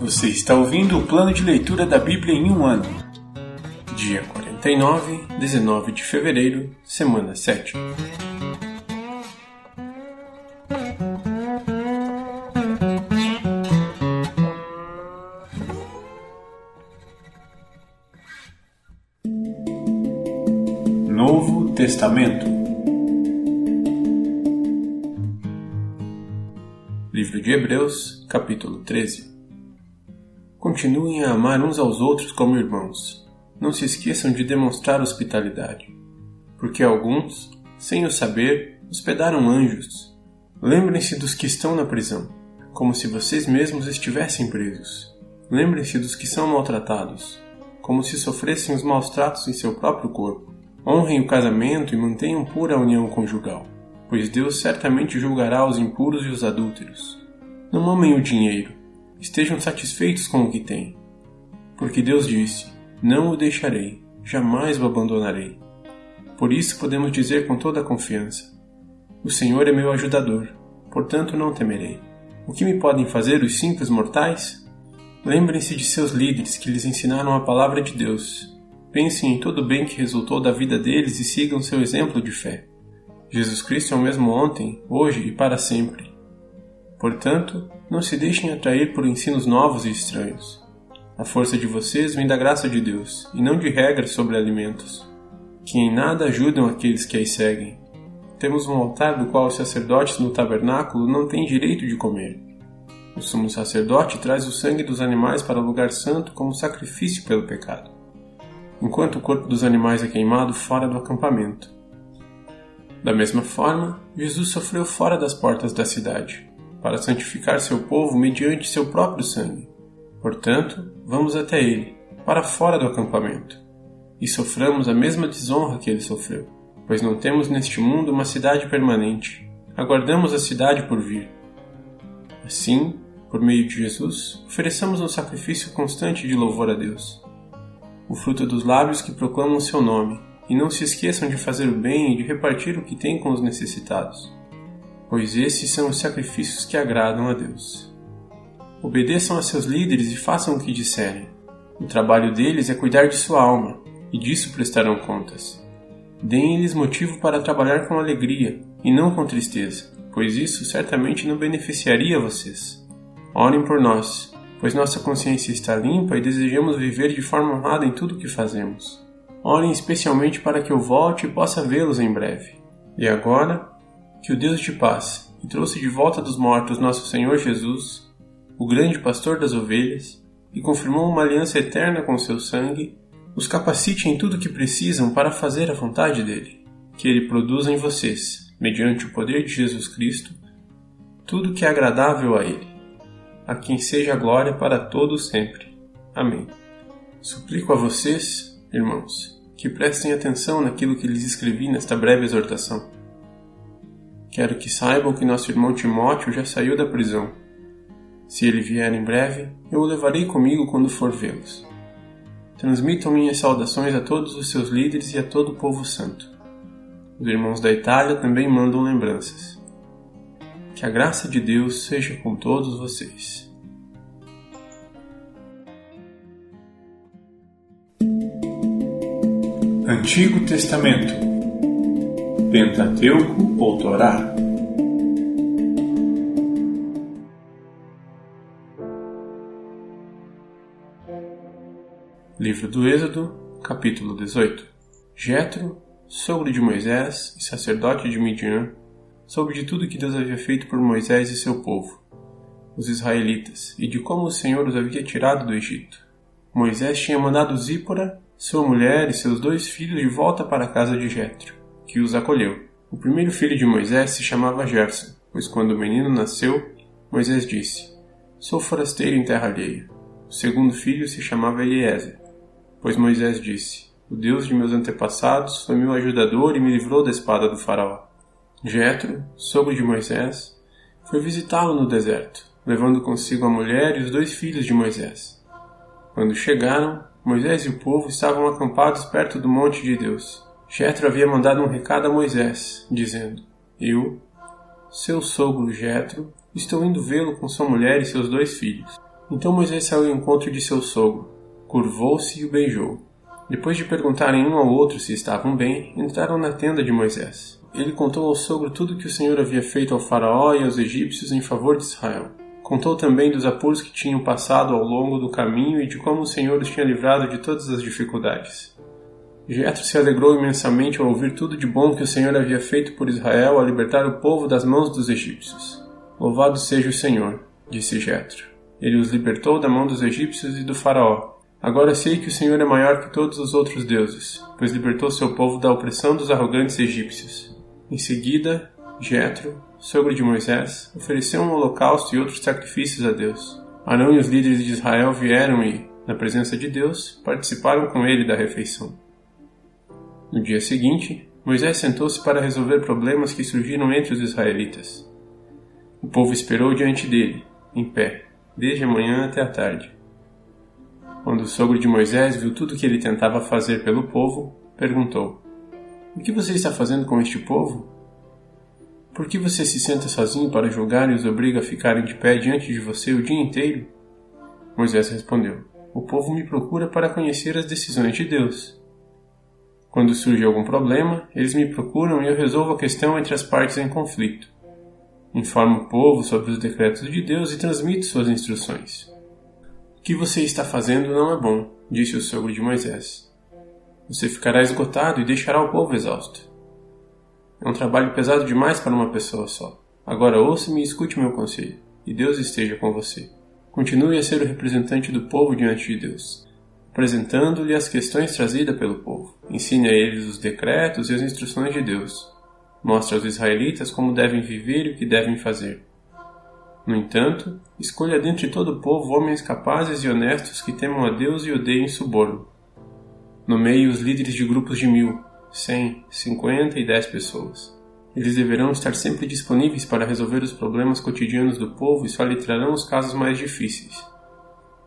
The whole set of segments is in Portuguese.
Você está ouvindo o plano de leitura da Bíblia em um ano. Dia 49, 19 de fevereiro, semana 7. Novo Testamento. Livro de Hebreus, capítulo 13. Continuem a amar uns aos outros como irmãos. Não se esqueçam de demonstrar hospitalidade, porque alguns, sem o saber, hospedaram anjos. Lembrem-se dos que estão na prisão, como se vocês mesmos estivessem presos. Lembrem-se dos que são maltratados, como se sofressem os maus tratos em seu próprio corpo. Honrem o casamento e mantenham pura a união conjugal, pois Deus certamente julgará os impuros e os adúlteros. Não amem o dinheiro, estejam satisfeitos com o que têm, porque Deus disse: não o deixarei, jamais o abandonarei. Por isso podemos dizer com toda a confiança: o Senhor é meu ajudador, portanto não temerei. O que me podem fazer os simples mortais? Lembrem-se de seus líderes que lhes ensinaram a palavra de Deus. Pensem em todo o bem que resultou da vida deles e sigam seu exemplo de fé. Jesus Cristo é o mesmo ontem, hoje e para sempre. Portanto, não se deixem atrair por ensinos novos e estranhos. A força de vocês vem da graça de Deus, e não de regras sobre alimentos, que em nada ajudam aqueles que as seguem. Temos um altar do qual os sacerdotes no tabernáculo não têm direito de comer. O sumo sacerdote traz o sangue dos animais para o lugar santo como sacrifício pelo pecado, enquanto o corpo dos animais é queimado fora do acampamento. Da mesma forma, Jesus sofreu fora das portas da cidade, para santificar seu povo mediante seu próprio sangue. Portanto, vamos até ele, para fora do acampamento, e soframos a mesma desonra que ele sofreu, pois não temos neste mundo uma cidade permanente, aguardamos a cidade por vir. Assim, por meio de Jesus, ofereçamos um sacrifício constante de louvor a Deus, o fruto dos lábios que proclamam seu nome, e não se esqueçam de fazer o bem e de repartir o que têm com os necessitados, pois esses são os sacrifícios que agradam a Deus. Obedeçam a seus líderes e façam o que disserem. O trabalho deles é cuidar de sua alma, e disso prestarão contas. Deem-lhes motivo para trabalhar com alegria, e não com tristeza, pois isso certamente não beneficiaria vocês. Orem por nós, pois nossa consciência está limpa e desejamos viver de forma honrada em tudo o que fazemos. Orem especialmente para que eu volte e possa vê-los em breve. E agora, que o Deus de paz, que trouxe de volta dos mortos nosso Senhor Jesus, o grande pastor das ovelhas, e confirmou uma aliança eterna com seu sangue, os capacite em tudo o que precisam para fazer a vontade dele, que ele produza em vocês, mediante o poder de Jesus Cristo, tudo o que é agradável a ele, a quem seja a glória para todos sempre. Amém. Suplico a vocês, irmãos, que prestem atenção naquilo que lhes escrevi nesta breve exortação. Quero que saibam que nosso irmão Timóteo já saiu da prisão. Se ele vier em breve, eu o levarei comigo quando for vê-los. Transmitam minhas saudações a todos os seus líderes e a todo o povo santo. Os irmãos da Itália também mandam lembranças. Que a graça de Deus seja com todos vocês. Antigo Testamento. Pentateuco ou Torá. Livro do Êxodo, capítulo 18. Jetro, sogro de Moisés e sacerdote de Midian, soube de tudo que Deus havia feito por Moisés e seu povo, os israelitas, e de como o Senhor os havia tirado do Egito. Moisés tinha mandado Zípora, sua mulher e seus 2 filhos de volta para a casa de Jetro, que os acolheu. O primeiro filho de Moisés se chamava Gerson, pois quando o menino nasceu, Moisés disse: sou forasteiro em terra alheia. O segundo filho se chamava Eliezer, pois Moisés disse: o Deus de meus antepassados foi meu ajudador e me livrou da espada do faraó. Jetro, sogro de Moisés, foi visitá-lo no deserto, levando consigo a mulher e os 2 filhos de Moisés. Quando chegaram, Moisés e o povo estavam acampados perto do monte de Deus. Jetro havia mandado um recado a Moisés, dizendo: eu, seu sogro Jetro, estou indo vê-lo com sua mulher e seus 2 filhos. Então Moisés saiu ao encontro de seu sogro, curvou-se e o beijou. Depois de perguntarem um ao outro se estavam bem, entraram na tenda de Moisés. Ele contou ao sogro tudo o que o Senhor havia feito ao faraó e aos egípcios em favor de Israel. Contou também dos apuros que tinham passado ao longo do caminho e de como o Senhor os tinha livrado de todas as dificuldades. Jetro se alegrou imensamente ao ouvir tudo de bom que o Senhor havia feito por Israel ao libertar o povo das mãos dos egípcios. Louvado seja o Senhor, disse Jetro. Ele os libertou da mão dos egípcios e do faraó. Agora sei que o Senhor é maior que todos os outros deuses, pois libertou seu povo da opressão dos arrogantes egípcios. Em seguida, Jetro, sogro de Moisés, ofereceu um holocausto e outros sacrifícios a Deus. Arão e os líderes de Israel vieram e, na presença de Deus, participaram com ele da refeição. No dia seguinte, Moisés sentou-se para resolver problemas que surgiram entre os israelitas. O povo esperou diante dele, em pé, desde a manhã até a tarde. Quando o sogro de Moisés viu tudo o que ele tentava fazer pelo povo, perguntou: "O que você está fazendo com este povo? Por que você se senta sozinho para julgar e os obriga a ficarem de pé diante de você o dia inteiro?" Moisés respondeu: "O povo me procura para conhecer as decisões de Deus. Quando surge algum problema, eles me procuram e eu resolvo a questão entre as partes em conflito. Informo o povo sobre os decretos de Deus e transmito suas instruções." "O que você está fazendo não é bom", disse o sogro de Moisés. "Você ficará esgotado e deixará o povo exausto. É um trabalho pesado demais para uma pessoa só. Agora ouça-me e escute meu conselho, e Deus esteja com você. Continue a ser o representante do povo diante de Deus, apresentando-lhe as questões trazidas pelo povo. Ensine a eles os decretos e as instruções de Deus. Mostre aos israelitas como devem viver e o que devem fazer. No entanto, escolha dentre todo o povo homens capazes e honestos que temam a Deus e odeiem suborno. Nomeie os líderes de grupos de 1.000, 100, 50 e 10 pessoas. Eles deverão estar sempre disponíveis para resolver os problemas cotidianos do povo e só lhe trarão os casos mais difíceis.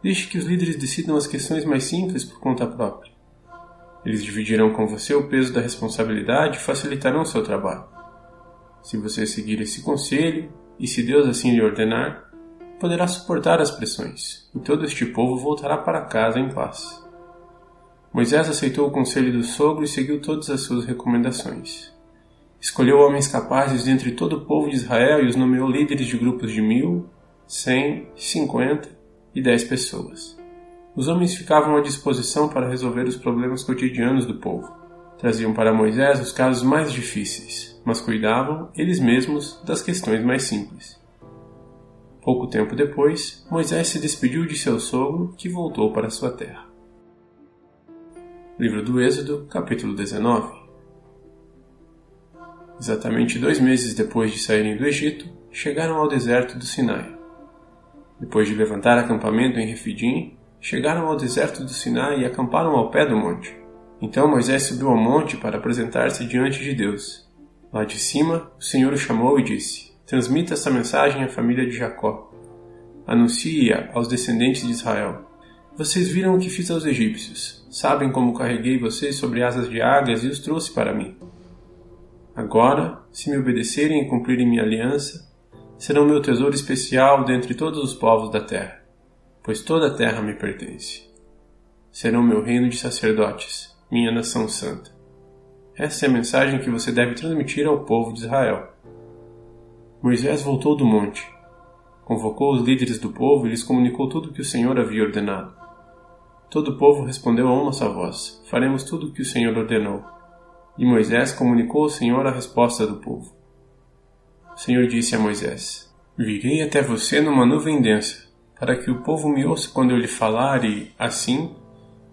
Deixe que os líderes decidam as questões mais simples por conta própria. Eles dividirão com você o peso da responsabilidade e facilitarão seu trabalho. Se você seguir esse conselho, e se Deus assim lhe ordenar, poderá suportar as pressões, e todo este povo voltará para casa em paz." Moisés aceitou o conselho do sogro e seguiu todas as suas recomendações. Escolheu homens capazes dentre todo o povo de Israel e os nomeou líderes de grupos de 1.000, 100, 50 e 10 pessoas. Os homens ficavam à disposição para resolver os problemas cotidianos do povo. Traziam para Moisés os casos mais difíceis, mas cuidavam, eles mesmos, das questões mais simples. Pouco tempo depois, Moisés se despediu de seu sogro, que voltou para sua terra. Livro do Êxodo, capítulo 19. Exatamente 2 meses depois de saírem do Egito, chegaram ao deserto do Sinai. Depois de levantar acampamento em Refidim, chegaram ao deserto do Sinai e acamparam ao pé do monte. Então Moisés subiu ao monte para apresentar-se diante de Deus. Lá de cima, o Senhor o chamou e disse: "Transmita esta mensagem à família de Jacó. Anuncie-a aos descendentes de Israel. Vocês viram o que fiz aos egípcios. Sabem como carreguei vocês sobre asas de águias e os trouxe para mim. Agora, se me obedecerem e cumprirem minha aliança, serão meu tesouro especial dentre todos os povos da terra, pois toda a terra me pertence. Serão meu reino de sacerdotes, minha nação santa. Essa é a mensagem que você deve transmitir ao povo de Israel." Moisés voltou do monte. Convocou os líderes do povo e lhes comunicou tudo o que o Senhor havia ordenado. Todo o povo respondeu a uma só voz: "Faremos tudo o que o Senhor ordenou." E Moisés comunicou ao Senhor a resposta do povo. O Senhor disse a Moisés: "Virei até você numa nuvem densa, para que o povo me ouça quando eu lhe falar e, assim,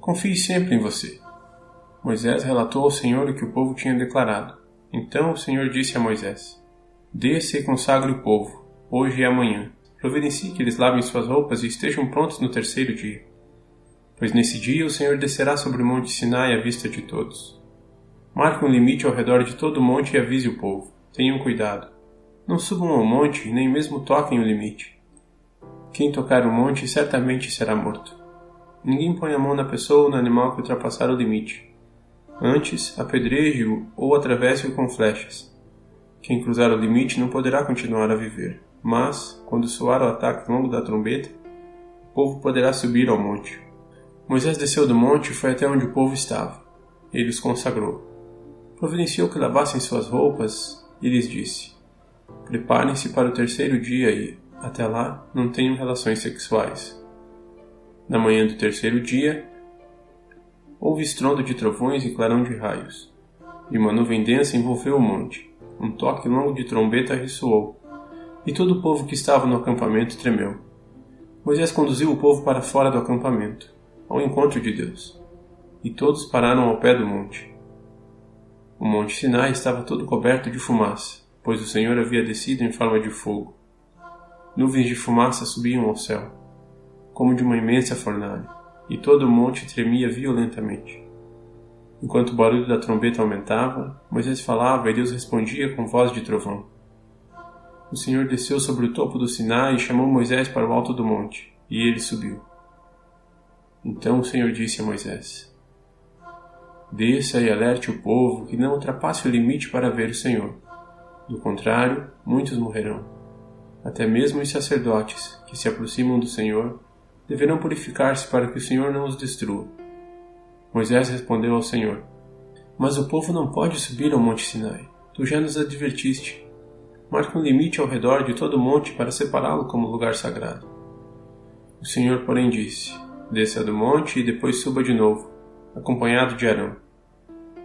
confie sempre em você." Moisés relatou ao Senhor o que o povo tinha declarado. Então o Senhor disse a Moisés: "Desça e consagre o povo, hoje e amanhã. Providencie que eles lavem suas roupas e estejam prontos no 3º dia. Pois nesse dia o Senhor descerá sobre o monte Sinai à vista de todos. Marque um limite ao redor de todo o monte e avise o povo. Tenham cuidado. Não subam ao monte, nem mesmo toquem o limite. Quem tocar o monte certamente será morto. Ninguém põe a mão na pessoa ou no animal que ultrapassar o limite. Antes, apedreje-o ou atravesse-o com flechas. Quem cruzar o limite não poderá continuar a viver, mas, quando soar o ataque longo da trombeta, povo poderá subir ao monte. Moisés desceu do monte e foi até onde o povo estava. Ele os consagrou. Providenciou que lavassem suas roupas e lhes disse: Preparem-se para o terceiro dia e, até lá, não tenham relações sexuais. Na manhã do terceiro dia, houve estrondo de trovões e clarão de raios, e uma nuvem densa envolveu o monte. Um toque longo de trombeta ressoou, e todo o povo que estava no acampamento tremeu. Moisés conduziu o povo para fora do acampamento, ao encontro de Deus, e todos pararam ao pé do monte. O monte Sinai estava todo coberto de fumaça, pois o Senhor havia descido em forma de fogo. Nuvens de fumaça subiam ao céu, como de uma imensa fornalha, e todo o monte tremia violentamente. Enquanto o barulho da trombeta aumentava, Moisés falava e Deus respondia com voz de trovão. O Senhor desceu sobre o topo do Sinai e chamou Moisés para o alto do monte, e ele subiu. Então o Senhor disse a Moisés: Desça e alerte o povo que não ultrapasse o limite para ver o Senhor. Do contrário, muitos morrerão. Até mesmo os sacerdotes, que se aproximam do Senhor, deverão purificar-se para que o Senhor não os destrua. Moisés respondeu ao Senhor: Mas o povo não pode subir ao monte Sinai. Tu já nos advertiste. Marque um limite ao redor de todo o monte para separá-lo como lugar sagrado. O Senhor, porém, disse: Desça do monte e depois suba de novo, acompanhado de Arão.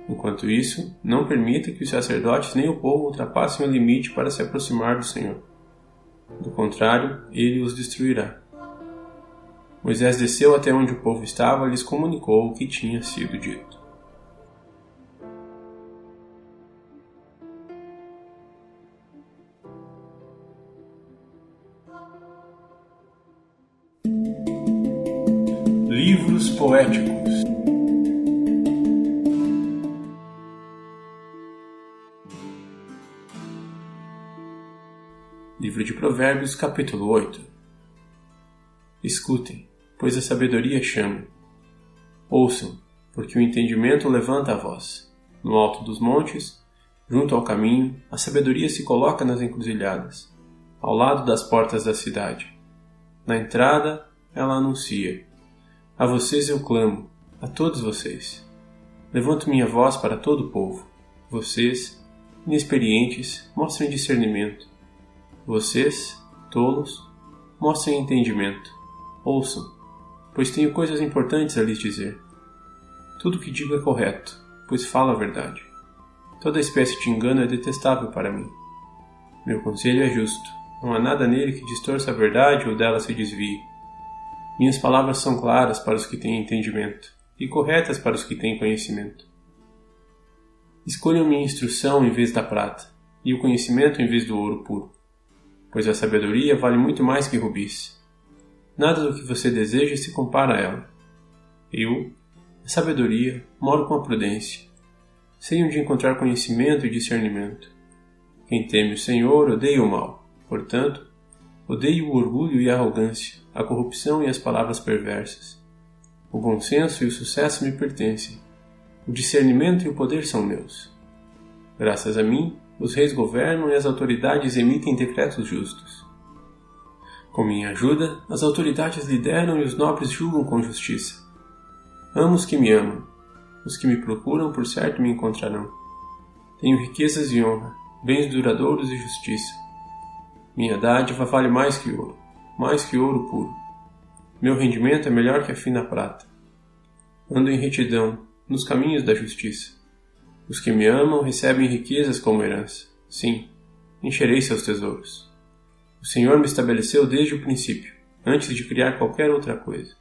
Enquanto isso, não permita que os sacerdotes nem o povo ultrapassem o limite para se aproximar do Senhor. Do contrário, ele os destruirá. Moisés desceu até onde o povo estava e lhes comunicou o que tinha sido dito. Livros poéticos. Livro de Provérbios, capítulo 8. Escutem, pois a sabedoria chama. Ouçam, porque o entendimento levanta a voz. No alto dos montes, junto ao caminho, a sabedoria se coloca nas encruzilhadas, ao lado das portas da cidade. Na entrada, ela anuncia: A vocês eu clamo, a todos vocês. Levanto minha voz para todo o povo. Vocês, inexperientes, mostrem discernimento. Vocês, tolos, mostrem entendimento. Ouçam, pois tenho coisas importantes a lhes dizer. Tudo o que digo é correto, pois falo a verdade. Toda espécie de engano é detestável para mim. Meu conselho é justo, não há nada nele que distorça a verdade ou dela se desvie. Minhas palavras são claras para os que têm entendimento, e corretas para os que têm conhecimento. Escolham minha instrução em vez da prata, e o conhecimento em vez do ouro puro, pois a sabedoria vale muito mais que rubis. Nada do que você deseja se compara a ela. Eu, a sabedoria, moro com a prudência. Sei onde encontrar conhecimento e discernimento. Quem teme o Senhor odeia o mal. Portanto, odeio o orgulho e a arrogância, a corrupção e as palavras perversas. O bom senso e o sucesso me pertencem. O discernimento e o poder são meus. Graças a mim, os reis governam e as autoridades emitem decretos justos. Com minha ajuda, as autoridades lideram e os nobres julgam com justiça. Amo os que me amam. Os que me procuram, por certo, me encontrarão. Tenho riquezas e honra, bens duradouros e justiça. Minha dádiva vale mais que ouro puro. Meu rendimento é melhor que a fina prata. Ando em retidão, nos caminhos da justiça. Os que me amam recebem riquezas como herança. Sim, encherei seus tesouros. O Senhor me estabeleceu desde o princípio, antes de criar qualquer outra coisa.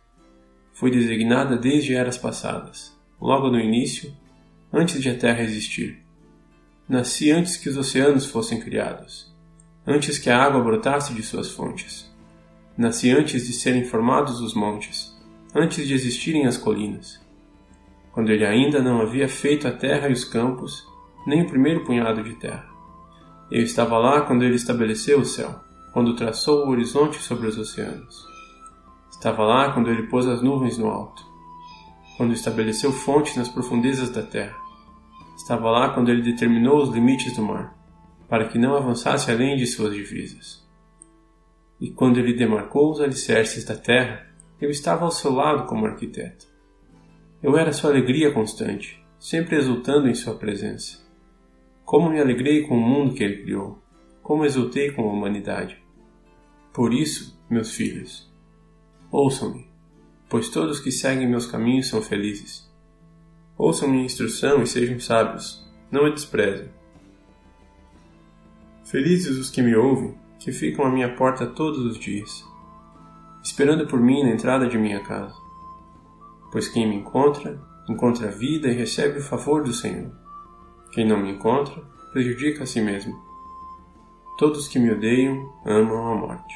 Fui designada desde eras passadas, logo no início, antes de a terra existir. Nasci antes que os oceanos fossem criados, antes que a água brotasse de suas fontes. Nasci antes de serem formados os montes, antes de existirem as colinas. Quando ele ainda não havia feito a terra e os campos, nem o primeiro punhado de terra. Eu estava lá quando ele estabeleceu o céu, quando traçou o horizonte sobre os oceanos. Estava lá quando ele pôs as nuvens no alto, quando estabeleceu fontes nas profundezas da terra. Estava lá quando ele determinou os limites do mar, para que não avançasse além de suas divisas. E quando ele demarcou os alicerces da terra, Eu estava ao seu lado como arquiteto. Eu era sua alegria constante, sempre exultando em sua presença. Como me alegrei com o mundo que ele criou, como exultei com a humanidade. Por isso, meus filhos, ouçam-me, pois todos que seguem meus caminhos são felizes. Ouçam minha instrução e sejam sábios, não a desprezem. Felizes os que me ouvem, que ficam à minha porta todos os dias, esperando por mim na entrada de minha casa. Pois quem me encontra, encontra a vida e recebe o favor do Senhor. Quem não me encontra, prejudica a si mesmo. Todos que me odeiam amam a morte.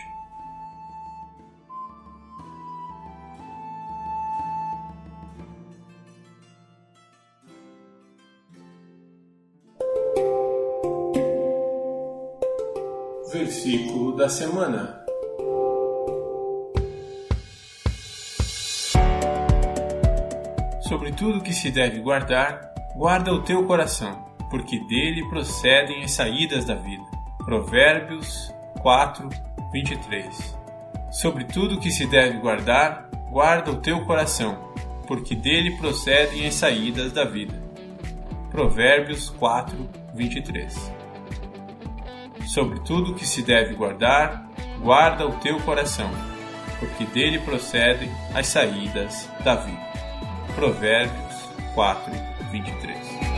Versículo da semana. Sobre tudo que se deve guardar, guarda o teu coração, porque dele procedem as saídas da vida. Provérbios 4, 23. Sobre tudo que se deve guardar, guarda o teu coração, porque dele procedem as saídas da vida. Provérbios 4, 23. Sobre tudo que se deve guardar, guarda o teu coração, porque dele procedem as saídas da vida. Provérbios 4, 23.